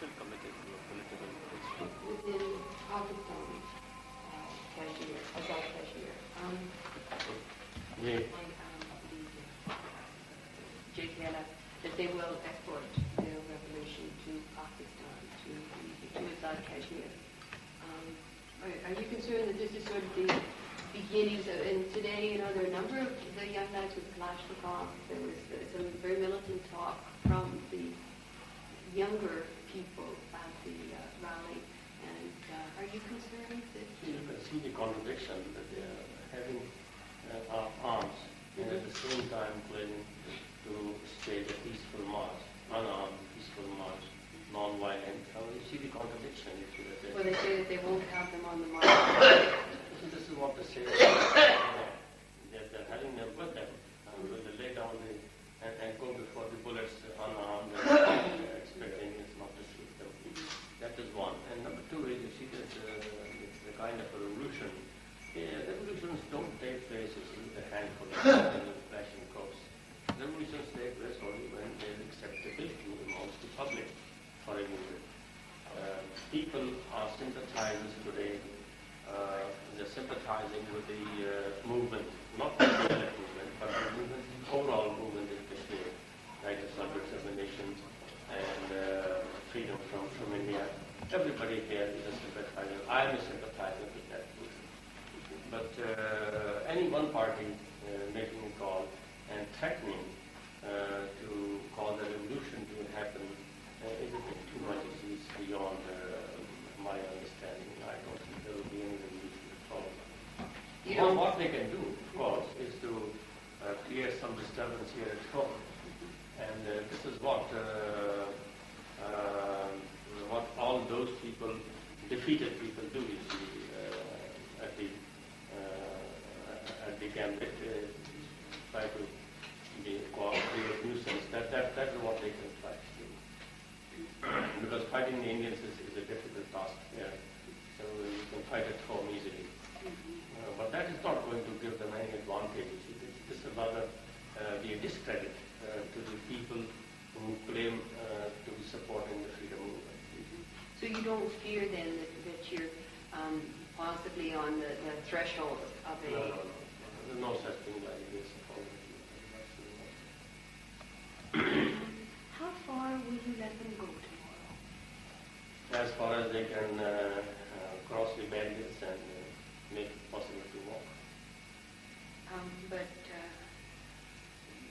still committed to a political history. Within Pakistan, Kashmir, Azad Kashmir, Yeah. JKLF, that they will export their revolution to Pakistan, to Azad Kashmir. Are you concerned that this is sort of the beginnings of, and today, there are a number of the young lads with Kalashnikov. There was some very militant talk from the younger people at the rally. And are you concerned that... You can see the contradiction that they are having arms and at the same time planning to stage a peaceful march, unarmed peaceful march, non-violent. You see the contradiction. Well, they say that they won't have them on the march. This is what they say. They're having them with them. They lay down and go before the bullets unarmed and expecting it's not to shoot them. That is one. And number two is you see that the kind of a revolution. Revolutions don't take place with a handful of flashing coats. Revolutions take place only when there is acceptability amongst the public for a movement. People are sympathizers today. They're sympathizing with the movement, not the violent movement, but the movement, the overall movement in Kashmir, like the self-determination and freedom from India. Everybody here is a sympathizer. I am a sympathizer with that movement. But any one party making a call and threatening to cause a revolution to happen is a bit too much. It's beyond my understanding. I don't think there will be any revolution at all. What they can do, of course, is to create some disturbance here at home. And this is what all those people, defeated people, do. You see, at the camp, they try to create nuisance. That is what they can try to do. Because fighting the Indians is a difficult task. Yeah. So you can fight at home easily. But that is not going to give them any advantage. This is rather be a discredit to the people who claim to be supporting the freedom movement. So you don't fear then that you're possibly on the threshold of a... No. There's no such thing like this. How far will you let them go tomorrow? As far as they can cross the barriers and make it possible to walk. But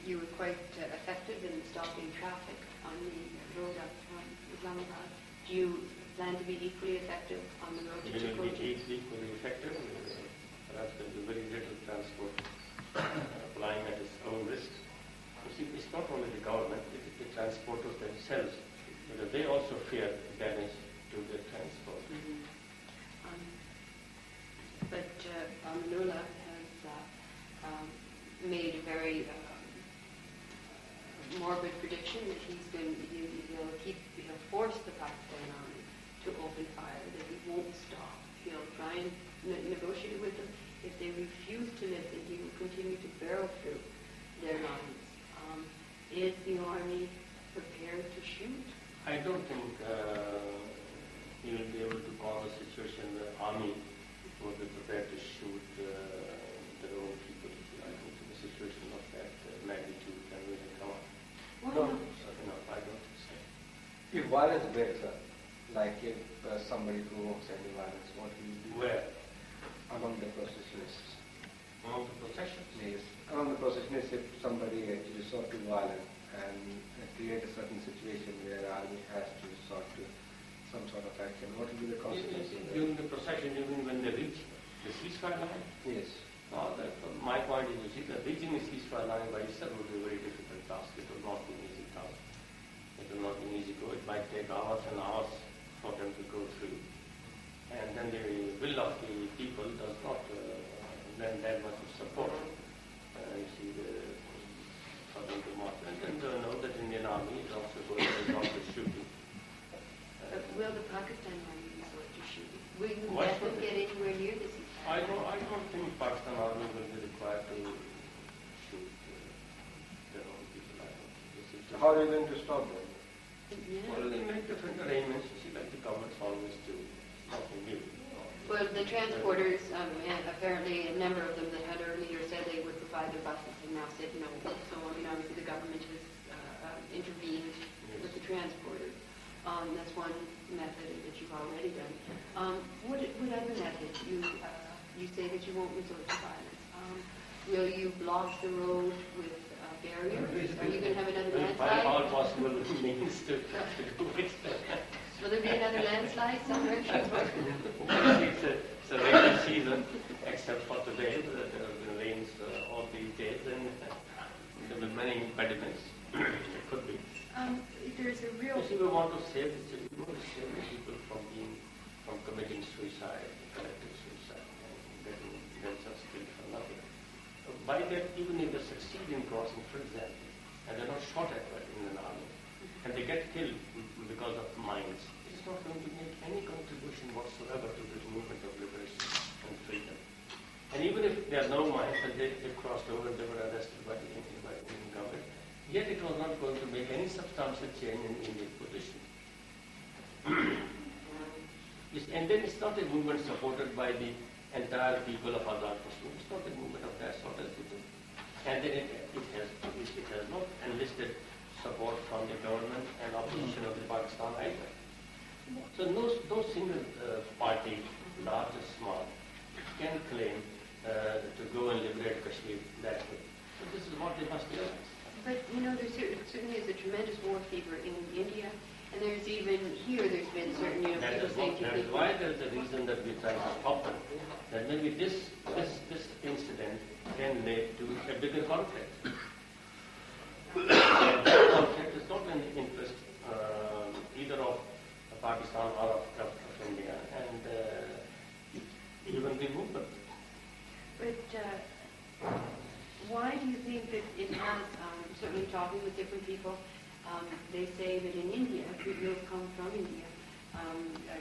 you were quite effective in stopping traffic on the road up from Islamabad. Do you plan to be equally effective on the road to It will Kashmir? be equally effective. Perhaps there will be very little transport flying at its own risk. You see, it's not only the government, it's the transporters themselves, because they also fear damage to their transport. But Amanullah has made a very morbid prediction that he'll force the Pakistani army to open fire, that he won't stop. He'll try and negotiate with them. If they refuse to listen, he will continue to barrel through their lines. Is the army prepared to shoot? I don't think he will be able to cause a situation where the army will be prepared to shoot their own people. I think a situation of that magnitude can really come up. Why No, not? I don't think so. If violence breaks out, like if somebody provokes any violence, what will you do? Where? Among the processionists. Among the processions? Yes. Among the processionists, if somebody actually resort to violence and create a certain situation where the army has to resort to some sort of action, what will be the consequences? During the procession, even when they reach the ceasefire line? Yes. My point is, you see, that reaching the ceasefire line by itself would be a very difficult task. It will not be an easy task. It will not be an easy go. It might take hours and hours for them to go through. And then the will of the people does not lend that much of support. You see, for them to march. And then they know that Indian army is also going to resort to shooting. Will the Pakistan army resort to shooting? Will you Why let them should get they? anywhere near the ceasefire? I don't think Pakistan army will be required to shoot their own people. I don't think. How are you going to stop them? Yeah. Well, they make different arrangements. the transporters, and apparently a number of them that had earlier said they would provide their buses have now said no. So, I mean, obviously the government has intervened with the transporters. That's one method that you've already done. What other methods? You say that you won't resort to violence. Will you block the road with barriers? Are you going to have another landslide? All possible means to do it. Will there be another landslide somewhere? It's a rainy season, except for today. The rains all these days, and there are many impediments. It could be. There's a real. We want to save the people from committing suicide, collective suicide, and getting themselves killed for nothing. By that, even if they succeed in crossing, for example, and they're not shot at in an army, and they get killed because of mines, it's not going to make any contribution whatsoever to this movement of liberation and freedom. And even if there are no mines and they crossed over and they were arrested by the Indian government, yet it was not going to make any substantial change in Indian position. And then it's not a movement supported by the entire people of Azad Kashmir. It's not a movement of that sort as it is. And then it has not enlisted support from the government and opposition of the Pakistan either. So no single party, large or small, can claim to go and liberate Kashmir that way. So this is what they must realize. But, there certainly is a tremendous war fever in India, and there's even here, there's been certain, people saying to That is why there's a reason that we try to stop them. That maybe this incident can lead to a bigger conflict. And that conflict is not in the interest either of Pakistan or of India, and even the movement. But why do you think that it has, certainly talking with different people, they say that in India, people who have come from India,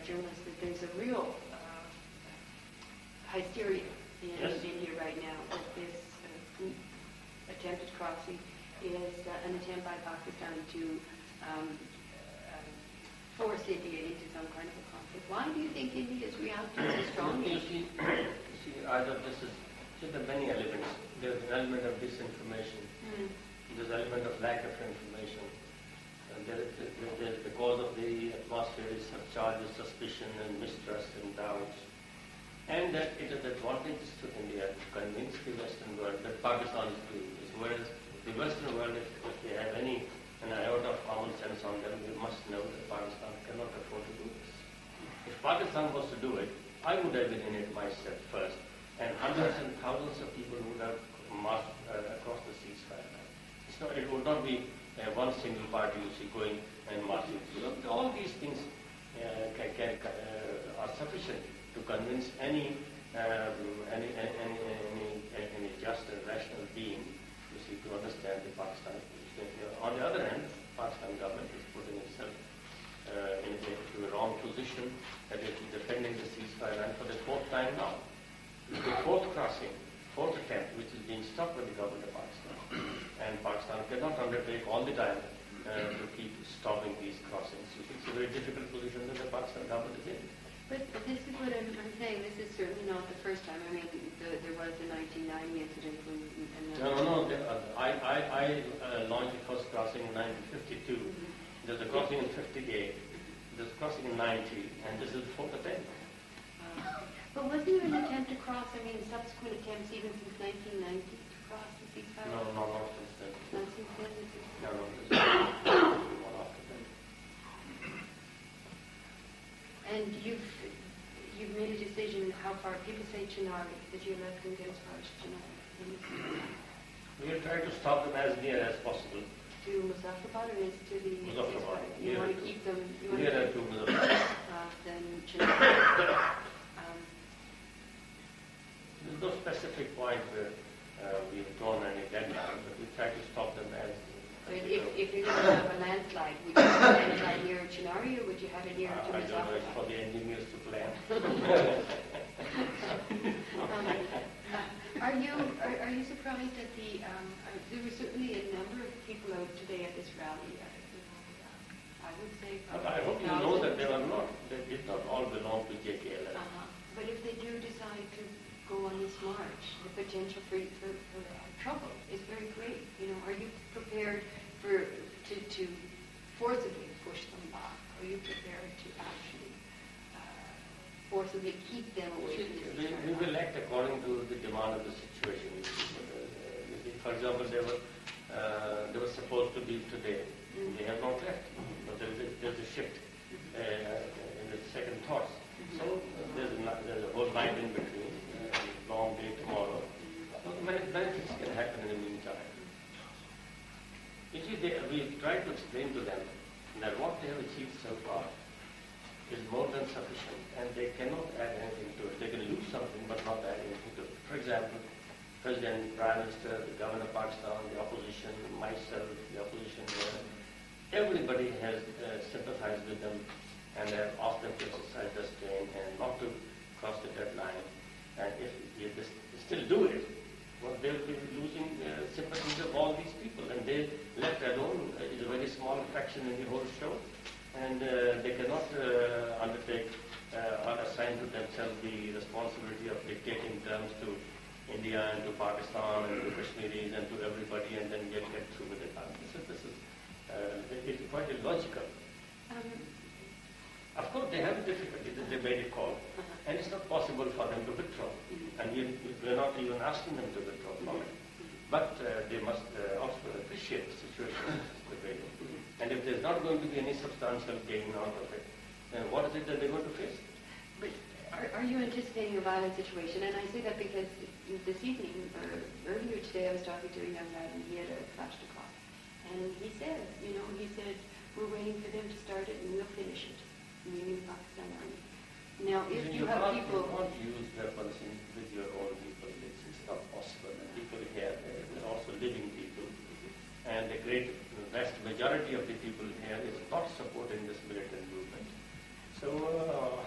journalists, that there's a real hysteria in India right now, that this attempted crossing is an attempt by Pakistan to force India into some kind of a conflict. Why do you think India's reacting so strongly? You see, either there are many elements. There's an element of disinformation. There's an element of lack of information. Because of the atmosphere is charges, suspicion, and mistrust and doubts. And that it is advantageous to India to convince the Western world that Pakistan is doing this. Whereas the Western world, if they have an iota of common sense on them, they must know that Pakistan cannot afford to do this. If Pakistan was to do it, I would have been in it myself first. And hundreds and thousands of people would have marched across the ceasefire line. It would not be one single party going and marching. All these things are sufficient to convince any just and rational being to understand the Pakistan. On the other hand, Pakistan government is putting itself into a wrong position, that it is defending the ceasefire line for the fourth time now. The fourth attempt, which is being stopped by the government of Pakistan. And Pakistan cannot undertake all the time to keep stopping these crossings. It's a very difficult position that the Pakistan government is in. But this is what I'm saying. This is certainly not the first time. I mean, there was the 1990 incident when... No. I launched the first crossing in 1952. There's a crossing in 58. There's a crossing in 90. And this is the fourth attempt. But wasn't there an attempt to cross, subsequent attempts even since 1990 to cross the ceasefire? No, not since then. Not since then? No, there's one after that. And you've made a decision how far, people say Chinari, that you're not going to get as far as Chinari. We will try to stop them as near as possible. To Muzaffarabad or is to the... Muzaffarabad. You want to keep them... Nearer to Muzaffarabad. Than Chinari. There's no specific point where we've drawn any deadline, but we try to stop them as... But if you're going to have a landslide, would you have a landslide near Chinari or would you have it near to I don't know, it's for Muzaffarabad? the engineers to plan. Are you surprised at there were certainly a number of people out today at this rally, I would say... I hope you know that they did not all belong to JKLS. But if they do potential for trouble is very great. Are you prepared to forcibly push them back? Are you prepared to actually forcibly keep them away from this? We will act according to the demand of the situation. For example, they were supposed to leave today. They have not left. But there's a shift in the second thoughts. So there's a whole night in between, long day tomorrow. Many things can happen in the meantime. We try to explain to them that what they have achieved so far is more than sufficient, and they cannot add anything to it. They can lose something, but not add anything to it. For example, President, Prime Minister, the Governor of Pakistan, the opposition, myself, the opposition here, everybody has sympathized with them and have asked them to exercise restraint and not to cross the deadline. And if they still do it, well, they will be losing sympathies of all these people, and they left alone is a very small fraction in the whole show, and they cannot undertake or assign to themselves the responsibility of dictating terms to India and to Pakistan and to Kashmiris and to everybody, and then get through with it. It's quite illogical. Of course, they have a difficulty that they made a call, and it's not possible for them to withdraw. And we're not even asking them to withdraw from it. But they must also appreciate the situation that's prevailing. And if there's not going to be any substantial gain out of it, then what is it that they're going to face? But are you anticipating a violent situation? And I say that because this evening, or earlier today, I was talking to a young lad, and he had a Kalashnikov. And he said, we're waiting for them to start it, and we'll finish it. Meaning Pakistan Army. Now, if you have people... You can't use weapons with your own people. It's not possible. People here, they're also living people. And the vast majority of the people here is not supporting this militant movement. So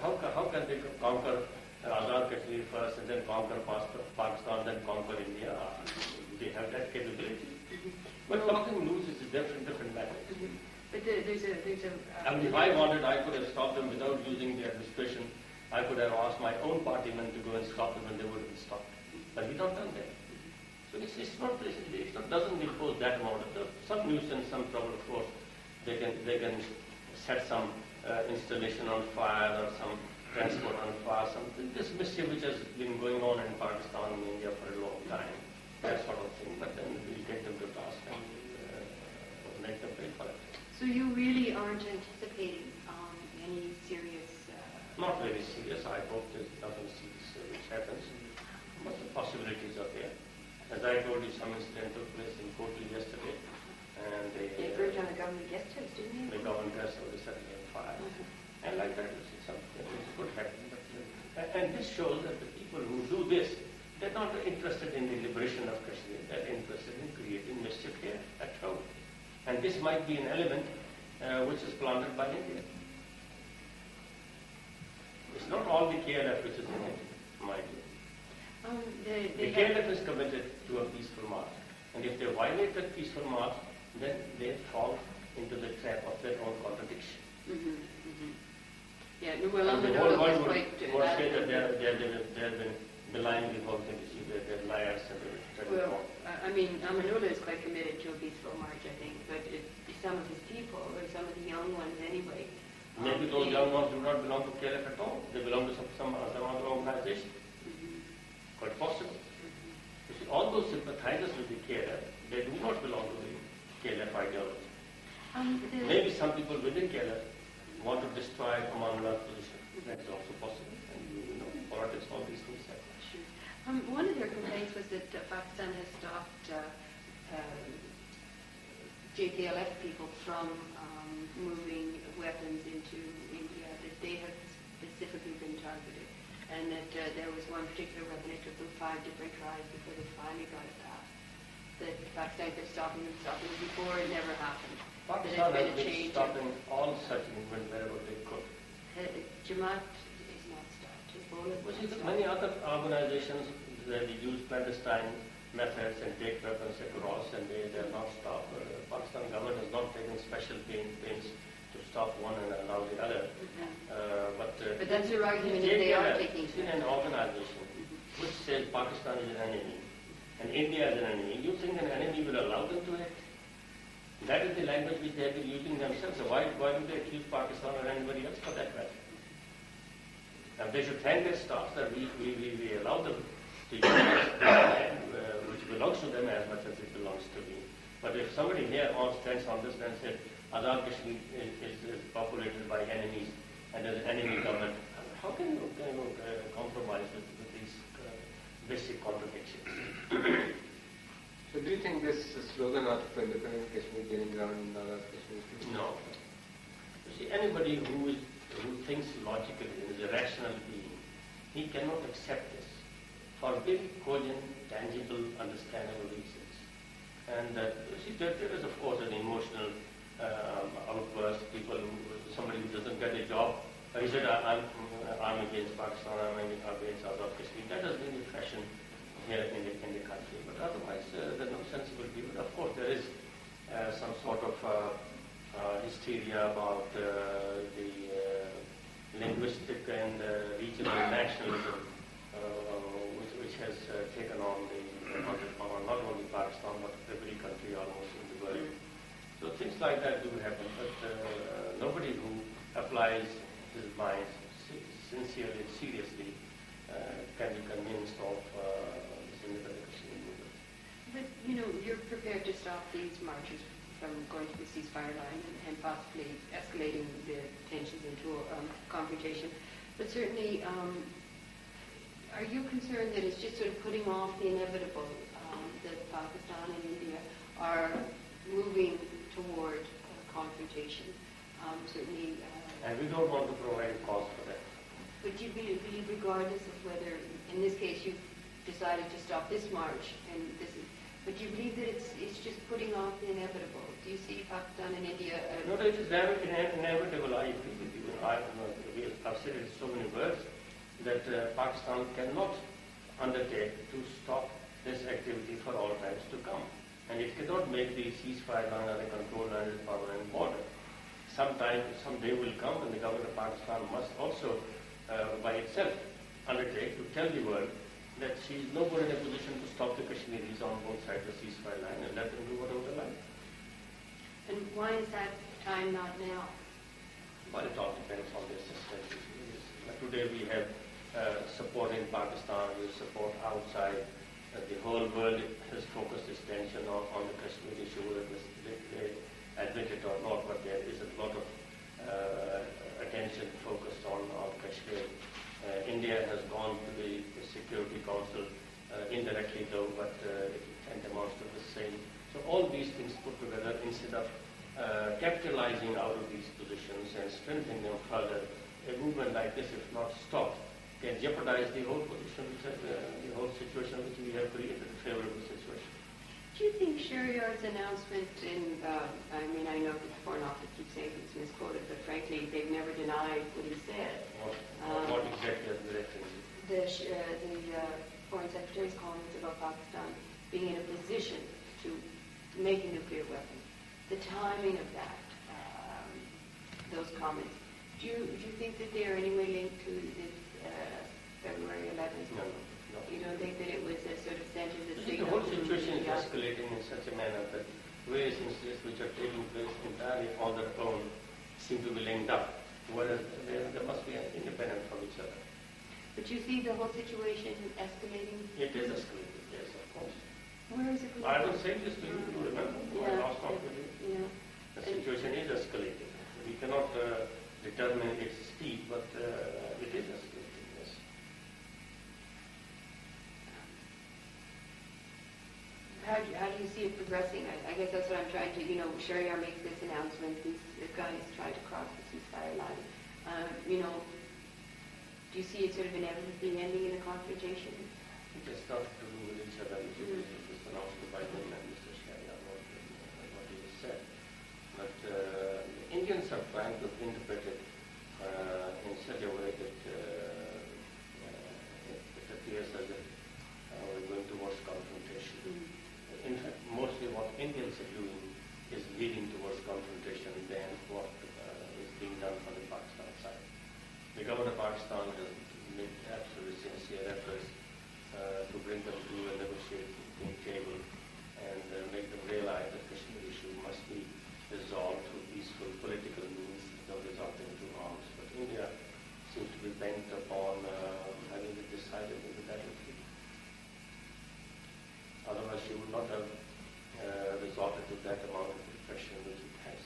how can they conquer Azad Kashmir first and then conquer Pakistan, then conquer India? They have that capability. But talking loose is a different matter. But there's a if I wanted, I could have stopped them without using the administration. I could have asked my own partymen to go and stop them, and they would have stopped. But we don't done that. So it doesn't impose that amount of some nuisance, some trouble. Of course, they can set some installation on fire or some transport on fire. This mischief which has been going on in Pakistan and India for a long time, that sort of thing. But then we get them to task and make them pay for it. So you really aren't anticipating any serious... Not very serious. I hope that nothing serious which happens. But the possibilities are there. As I told you, some incident took place in Kochi yesterday. And they burned down the government guest house, didn't they? The government guest house is setting on fire. And like that, something could happen. And this shows that the people who do this, they're not interested in the liberation of Kashmir. They're interested in creating mischief here at home. And this might be an element which is planted by India. It's not all the KLF which is in it, my view. The KLF is committed to a peaceful march. And if they violate that peaceful march, then they fall into the trap of their own contradiction. Yeah, well, and the whole world would say that they have been belying the whole thing. They're liars and they're well, Amanullah is quite committed to a peaceful march, I think, but some of his people, or some of the young ones anyway. Maybe those young ones do not belong to KLF at all. They belong to some other organization. Quite possible. You see, all those sympathizers with the KLF, they do not belong to the KLF ideology. Maybe some people within KLF want to destroy Amanullah position. That is also possible. And politics, all these things happen. One of their complaints was that Pakistan has stopped JKLF people from moving weapons into India, that they have specifically been targeted, and that there was one particular weapon it took them 5 different tries before they finally got it passed. That Pakistan kept stopping them before, it never happened. Pakistan has been stopping all such movement wherever they could. Jamaat is not stopped. Many other organizations they use clandestine methods and take weapons across, and they are not stopped. Pakistan government has not taken special pains to stop one and allow the other. But that's your argument that they are taking. In an organization which says Pakistan is an enemy, and India as an enemy, you think an enemy will allow them to act? That is the language which they have been using themselves. So why do they accuse Pakistan or anybody else for that matter? And they should thank their staff that we allow them to use land which belongs to them as much as it belongs to me. But if somebody here stands on this and says Azad Kashmir is populated by enemies and there's an enemy government, how can you compromise with these basic contradictions? So do you think this slogan of independent Kashmir gaining ground in Azad Kashmir? No. You see, anybody who thinks logically and is a rational being, he cannot accept this for very cogent, tangible, understandable reasons. And you see, there is of course an emotional outburst. Somebody who doesn't get a job, he said, I'm against Pakistan, I'm against Azad Kashmir. That has been the fashion here in the country. But otherwise, there are no sensible people. Of course, there is some sort of hysteria about the linguistic and regional nationalism, which has taken on not only Pakistan, but every country almost in the world. So things like that do happen, but nobody who applies his mind sincerely and seriously can be convinced of this independent Kashmir movement. But, you're prepared to stop these marches from going to the ceasefire line and possibly escalating the tensions into a confrontation. But certainly, are you concerned that it's just sort of putting off the inevitable, that Pakistan and India are moving toward confrontation? Certainly... and we don't want to provide cause for that. But do you believe, regardless of whether, in this case, you've decided to stop this march, but do you believe that it's just putting off the inevitable? Do you see Pakistan and India... No, it is inevitable. I agree with you. I've said it in so many words that Pakistan cannot undertake to stop this activity for all times to come. And it cannot make the ceasefire line or the control line a permanent border. Someday will come when the government of Pakistan must also, by itself, undertake to tell the world that she is no more in a position to stop the Kashmiris on both sides of the ceasefire line and let them do whatever they like. And why is that time not now? Well, it all depends on the assistance. Today we have support in Pakistan, we have support outside. The whole world has focused its attention on the Kashmir issue, whether they admit it or not, but there is a lot of attention focused on Kashmir. India has gone to the Security Council indirectly though, but it amounts to the same. So all these things put together, instead of capitalizing out of these positions and strengthening them further, a movement like this, if not stopped, can jeopardize the whole position, the whole situation which we have created, a favorable situation. Do you think Shahryar's announcement I know the Foreign Office keeps saying it's misquoted, but frankly, they've never denied what he said. What exactly are the references? The Foreign Secretary's comments about Pakistan being in a position to make a nuclear weapon. The timing of that, those comments. Do you think that they are in any way linked to this February 11th? No. You don't think that it was a sort of sent as a The signal? whole situation is escalating in such a manner that various incidents which are taking place entirely on their own seem to be linked up, whereas they must be independent from each other. But you see the whole situation escalating? It is escalating, yes, of course. Where is it going? I was saying this to you, you remember? Yeah. Last talk with you. Yeah. The situation is escalating. We cannot determine its speed, but it is escalating, yes. How do you see it progressing? I guess that's what I'm trying to, Sharyar makes this announcement, these guys try to cross the ceasefire line. Do you see it sort of inevitably ending in a confrontation? It has nothing to do with each other. It is just announced by them and Mr. Sharyar what he has said. But the Indians are trying to interpret it in such a way that it appears as if we're going towards confrontation. In fact, mostly what Indians are doing is leading towards confrontation than what is being done from the Pakistan side. The government of Pakistan has made absolutely sincere efforts to bring them to a negotiating between table and make them realize that Kashmir issue must be resolved through peaceful political means, without resorting to arms. But India seems to be bent upon having it decided in the battlefield. Otherwise, she would not have resorted to that amount of repression which it has.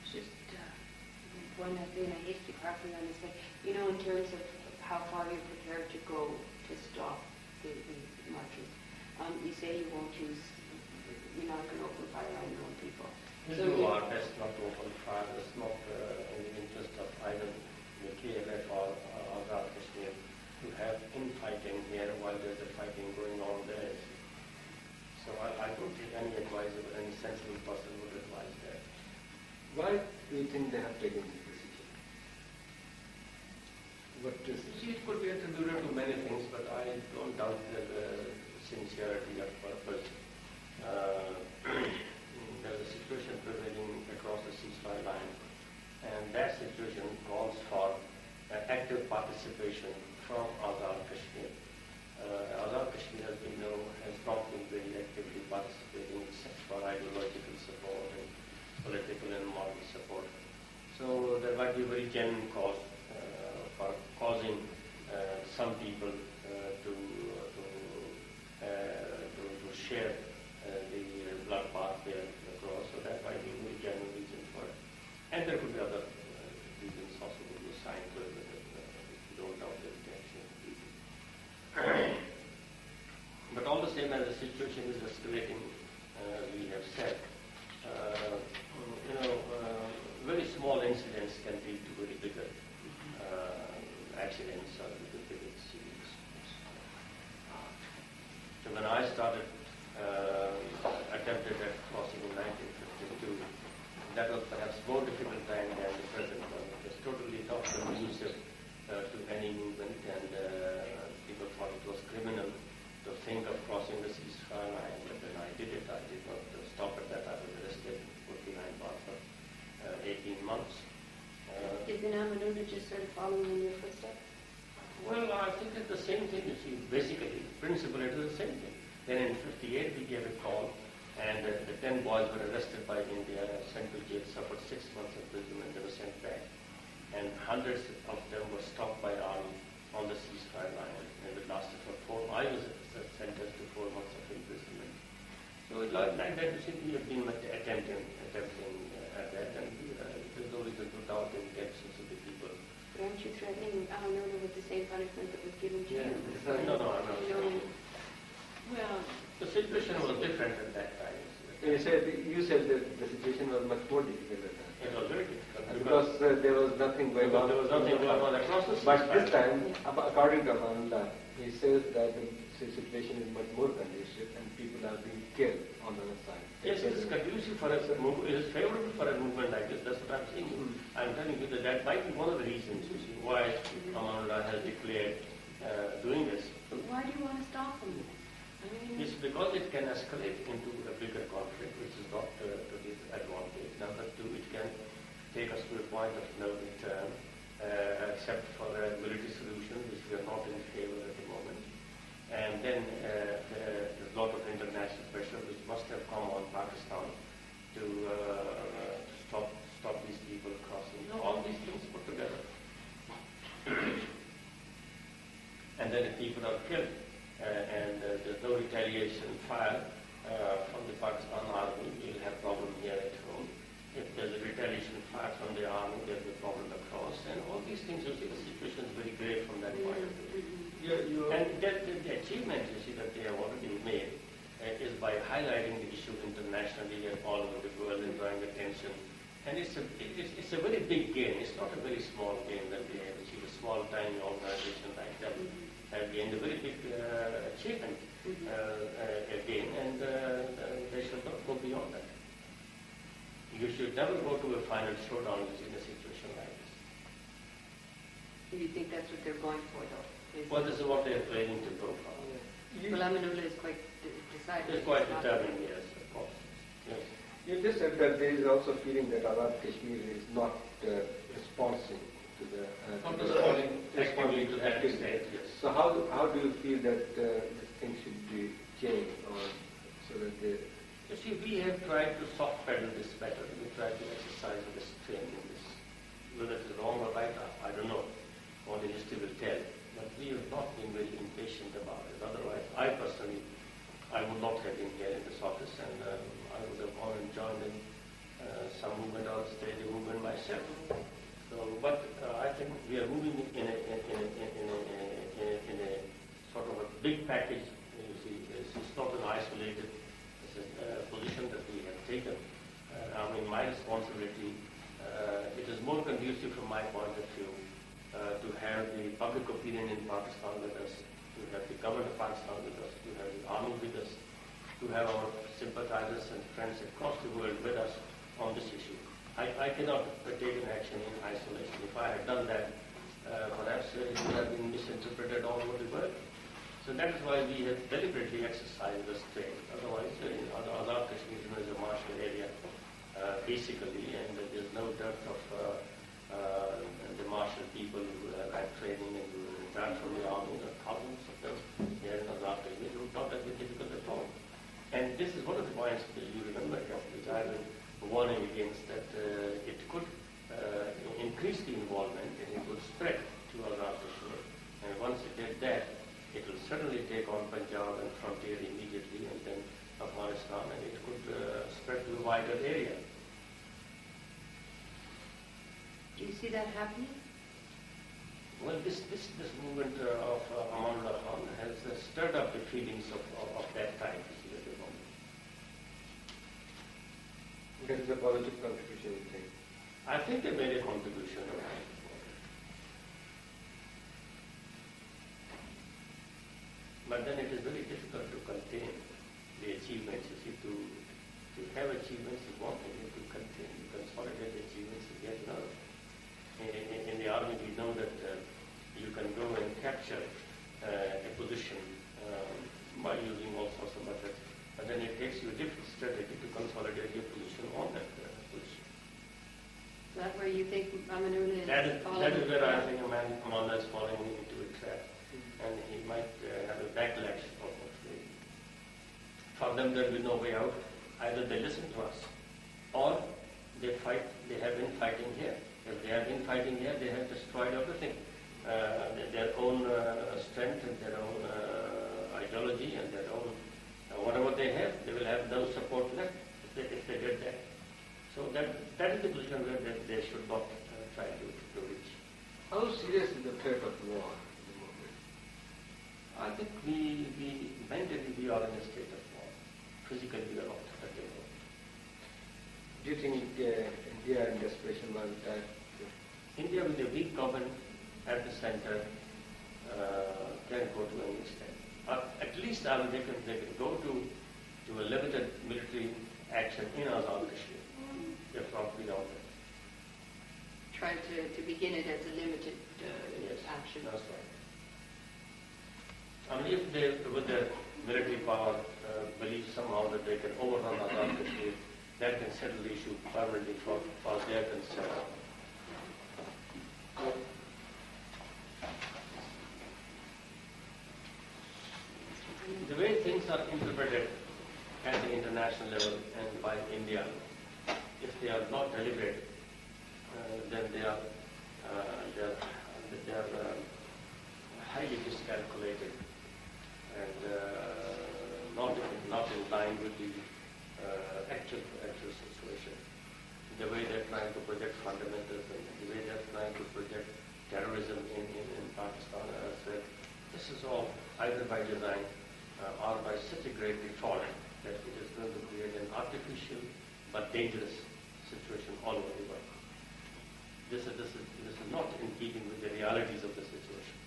Just one thing I hate to keep harping on is that, in terms of how far you're prepared to go to stop the marches, you say you won't use, you're not going to open fire on your own people. We do our best not to open fire. It's not in the interest of either the KLF or Azad Kashmir to have infighting here while there's a fighting going on there. So I don't think any advisor, any sensible person would advise that. Why do you think they have taken this decision? What is It could be attributed to many things, but I don't doubt their sincerity of purpose. There's a situation prevailing across the ceasefire line, and that situation calls for active participation from Azad Kashmir. Azad Kashmir has not been very actively participating except for ideological support and political and moral support. So there might be a very genuine cause for causing some people to share the bloodbath there across. So that might be a very genuine reason for it. And there could be other reasons also to be assigned to it, if you don't doubt the intention of people. But all the same, as the situation is escalating, we have said, very small incidents can lead to very bigger accidents or big serious. So when I started attempted at crossing in 1952, that was perhaps more difficult time than the present one. It was totally not conducive to any movement, and people thought it was criminal to think of crossing the ceasefire line. But when I did it, I did not stop at that. I was arrested, put behind bars for 18 months. Is the Ahmed just sort of following in your footsteps? Well, I think it's the same thing. You see, basically, principle, it is the same thing. Then in 58, we gave a call, and the 10 boys were arrested by India, sent to jail, suffered 6 months imprisonment, they were sent back. And hundreds of them were stopped by army on the ceasefire line, and it lasted for 4 months. I was sentenced to 4 months of imprisonment. So like that, you see, we have been attempting at that, and there's no reason to doubt the intentions of the people. But aren't you threatening Ahmed with the same punishment that was given to you? No, I'm not. Well, The situation was different at that time. You said that the situation was much more difficult at that time. It was very difficult. Because there was nothing going on. There was nothing going on across the But ceasefire. this time, according to Amanda, he says that the situation is much more conducive and people are being killed on the other side. Yes, it is conducive for us. It is favorable for a movement like this. That's what I'm saying. I'm telling you that might be one of the reasons, you see, why Amanda has declared doing this. but why do you want to stop them? It's because it can escalate into a bigger conflict, which is not to his advantage. Number two, it can take us to a point of no return, except for a military solution, which we are not in favor at the moment. And then there's a lot of international pressure, which must have come on Pakistan to stop these people crossing. All these things put together. And then if people are killed, and there's no retaliation fire from the Pakistan army, we'll have problem here at home. If there's a retaliation fire from the army, there's a problem across. And all these things, you see, the situation is very grave from that point of view. And the achievement, you see, that they have already made is by highlighting the issue internationally and all over the world and drawing attention. And it's a very big gain. It's not a very small gain that they have achieved. A small, tiny organization like that have gained a very big achievement again, and they should not go beyond that. You should never go to a final showdown in a situation like this. Do you think that's what they're going for, though? Well, this is what they are planning to go for. Well, Ahmed is quite decided. It's quite determined, yes, of course. Yes. You just said that there is also a feeling that Azad Kashmir is not responsive to the Not responding actively to that actively. extent, yes. So how do you feel that this thing should be changed, or so that they? You see, we have tried to soft pedal this better. We try to exercise and restrain in this. Whether it is wrong or right, I don't know. Only history will tell. But we have not been very impatient about it. Otherwise, I personally, I would not have been here in this office, and I would have gone and joined in some movement or stayed a movement myself. So, but I think we are moving in a sort of a big package. You see, it's not an isolated position that we have taken. I mean, my responsibility, it is more conducive from my point of view to have the public opinion in Pakistan with us, to have the government of Pakistan with us, to have the army with us, to have our sympathizers and friends across the world with us on this issue. I cannot take an action in isolation. If I had done that, perhaps it would have been misinterpreted all over the world. So that is why we have deliberately exercised restraint. Otherwise, Azad Kashmir is a martial area, basically, and there's no doubt of the martial people who have had training and who retired from the army. There are thousands of them here in Azad Kashmir. It would not have been difficult at all. And this is one of the points that you remember, which I have been warning against, that it could increase the involvement and it would spread to Azad Kashmir. And once it did that, it will certainly take on Punjab and frontier immediately, and then Afghanistan, and it could spread to a wider area. Do you see that happening? Well, this movement of Amanullah Khan has stirred up the feelings of that time. At the moment. That is a positive contribution, you think? I think they made a contribution. But then it is very difficult to contain the achievements. You see, to have achievements is one thing, to contain, consolidate the achievements is yet another. In the army, we know that you can go and capture a position by using all sorts of methods, but then it takes you a different strategy to consolidate your position on that position. Is that where you think Amanullah is That is where I think Amanullah is falling into a trap. And he might have a backlash of for them there will be no way out. Either they listen to us or they fight. They have been fighting here. If they have been fighting here, they have destroyed everything. Their own strength and their own ideology and their own whatever they have, they will have no support left if they did that. So that is the position where they should not try to reach. How serious is the threat of war? I think we mentally we are in a state of war. Physically we are not at the war. Do you think India in desperation was that? India with a weak government at the center can go to any extent. At least they can go to a limited military action in Azad Kashmir, if not beyond that. Try to begin it as a limited Yes, action. that's right. I mean, if they, with their military power, believe somehow that they can overrun Azad Kashmir, that can settle the issue permanently for their concern. The way things are interpreted at the international level and by India, if they are not deliberate, then they are highly miscalculated and not in line with the actual situation. The way they're trying to project fundamentalism, the way they're trying to project terrorism in Pakistan, as I said, this is all either by design or by such a great default that it is going to create an artificial but dangerous situation all over the world. This is not in keeping with the realities of the situation.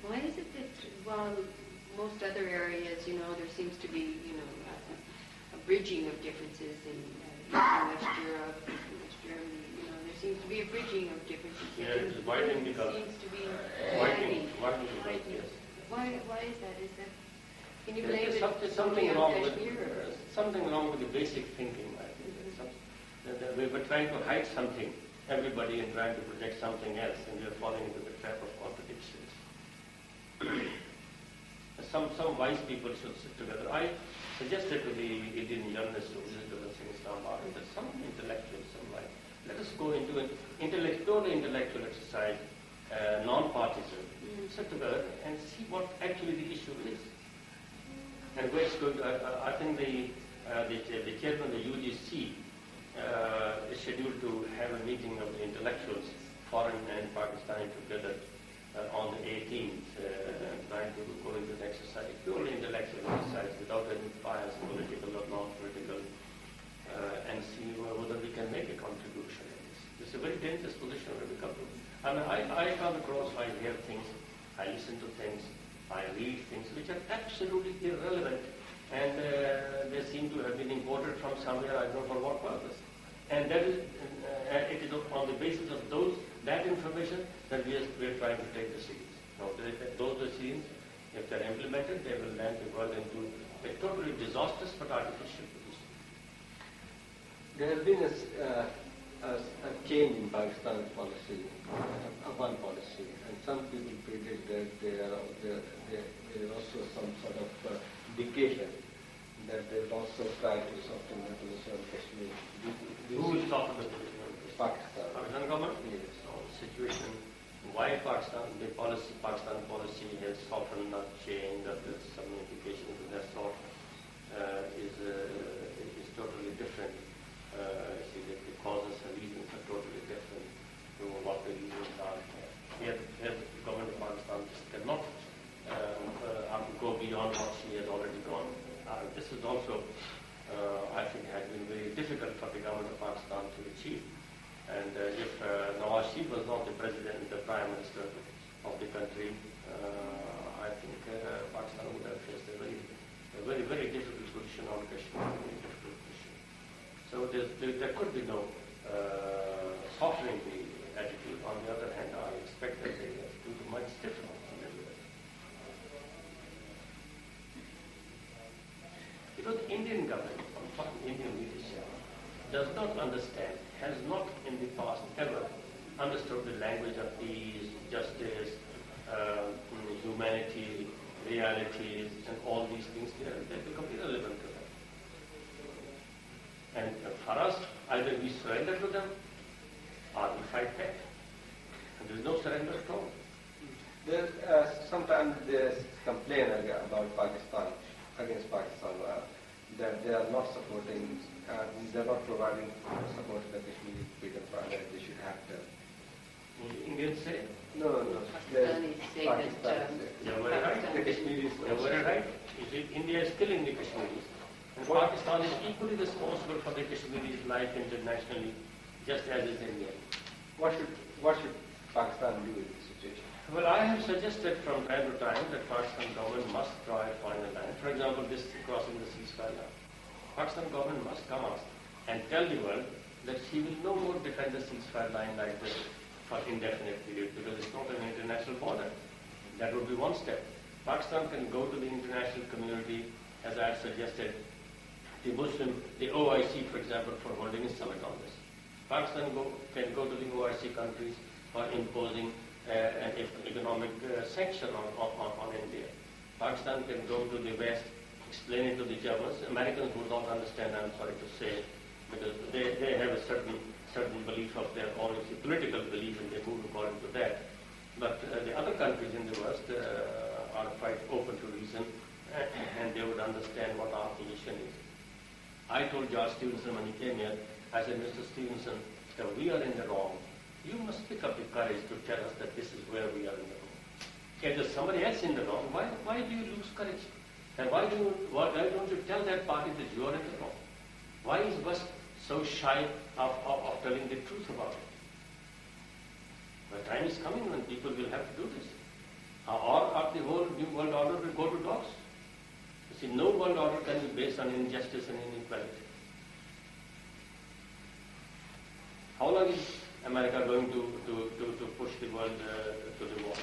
Why is it that while most other areas, there seems to be, a bridging of differences in West Europe, West Germany, there seems to be a bridging of differences. Yeah, it is widening because seems to be widening, widening. yes. Why is that? Is that Can you blame There's it something solely on wrong with Kashmir? Or? something wrong with the basic thinking. I think that we were trying to hide something, everybody, and trying to project something else, and we are falling into the trap of contradictions. Some wise people should sit together. I suggested to the Indian journalists who visited us in Islamabad that some intellectuals, let us go into an intellectual exercise, non-partisan, sit together and see what actually the issue is. And where it's going to, I think the chairman of the UGC is scheduled to have a meeting of the intellectuals, foreign and Pakistani together, on the 18th, trying to go into an exercise, purely intellectual exercise, without any bias, political or non-political, and see whether we can make a contribution in this. This is a very dangerous position where we come to. I mean, I come across, I hear things, I listen to things, I read things which are absolutely irrelevant, and they seem to have been imported from somewhere, I don't know for what purpose. And that is, it is on the basis of that information that we are trying to take decisions. Now, those decisions, if they are implemented, they will land the world into a totally disastrous but artificial position. There has been a change in Pakistan's policy, one policy, and some people predict that there is also some sort of indication that they will also try to soften the position of Kashmir. Who will soften the position of Kashmir? Pakistan. Pakistan government? Yes. So, situation, why Pakistan policy has softened, not changed, or there's some indication of that sort, is totally different. See, the causes and reasons are totally different to what the reasons are. Here, the government of Pakistan just cannot go beyond what she has already gone. This is also, I think, has been very difficult for the government of Pakistan to achieve. And if Nawaz Sharif was not the president, the prime minister of the country, I think Pakistan would have faced a very, very difficult position on Kashmir. Very difficult position. So there could be no softening the attitude. On the other hand, I expect that they have to do much different. Because the Indian government, Indian leadership, does not understand, has not in the past ever understood the language of peace, justice, humanity, realities, and all these things. They become irrelevant to them. And for us, either we surrender to them or we fight back. And there is no surrender at all. Sometimes there's complaint about Pakistan, against Pakistan, that they are not supporting, they are not providing support to the Kashmiri freedom front that they should have done. Indians say? No. Pakistanis say that You're very right. The Kashmiris. You're very right. You see, India is killing the Kashmiris. And Pakistan is equally responsible for the Kashmiris' life internationally, just as is India. What should Pakistan do in this situation? Well, I have suggested from time to time that Pakistan government must try to find a line. For example, this crossing the ceasefire line. Pakistan government must come out and tell the world that she will no more defend the ceasefire line like this for indefinite period because it's not an international border. That would be one step. Pakistan can go to the international community, as I have suggested, the OIC, for example, for holding a summit on this. Pakistan can go to the OIC countries for imposing an economic sanction on India. Pakistan can go to the West, explain it to the Germans. Americans would not understand, I'm sorry to say, because they have a certain belief of their own, it's a political belief, and they move according to that. But the other countries in the West are quite open to reason, and they would understand what our position is. I told George Stevenson when he came here, I said, Mr. Stevenson, if we are in the wrong, you must pick up the courage to tell us that this is where we are in the wrong. If there's somebody else in the wrong, why do you lose courage? And why don't you tell that party that you are in the wrong? Why is West so shy of telling the truth about it? The time is coming when people will have to do this. Or the whole new world order will go to dogs. You see, no world order can be based on injustice and inequality. How long is America going to push the world to the wall?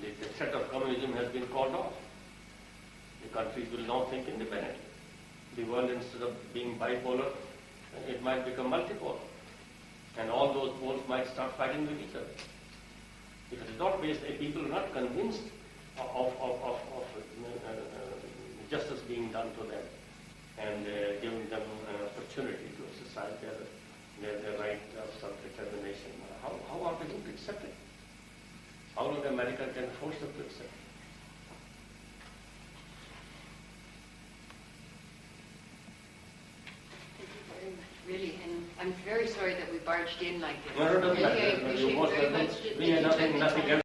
The threat of communism communism has been called off. The countries will now think independently. The world, instead of being bipolar, it might become multipolar. And all those poles might start fighting with each other. If it is not based, if people are not convinced of justice being done to them and giving them an opportunity to exercise their right of self-determination, how are they going to accept it? How long America can force them to accept it? Really, and I'm very sorry that we barged in like this. No, no, no, Really, I no, appreciate most very of them, much that we you had took the nothing time. else.